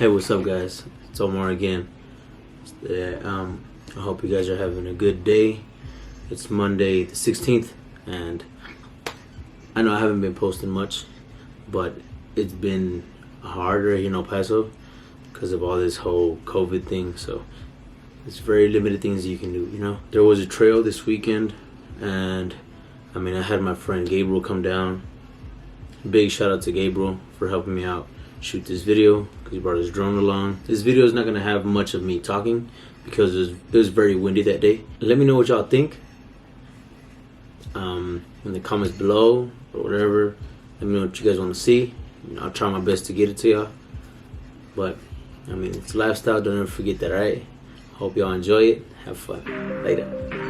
Hey, what's up, guys? It's Omar again. I hope you guys are having a good day. It's Monday the 16th, and I know I haven't been posting much, but it's been harder here in El Paso because of all this whole COVID thing. So it's very limited things you can do. There was a trail this weekend, and I had my friend Gabriel come down. Big shout out to Gabriel for helping me out shoot this video because he brought his drone along. This video is not going to have much of me talking because it was very windy that day. Let me know what y'all think in the comments below or whatever. Let me know what you guys want to see. I'll try my best to get it to y'all. But it's lifestyle, don't ever forget that, alright? Hope y'all enjoy it. Have fun. Later.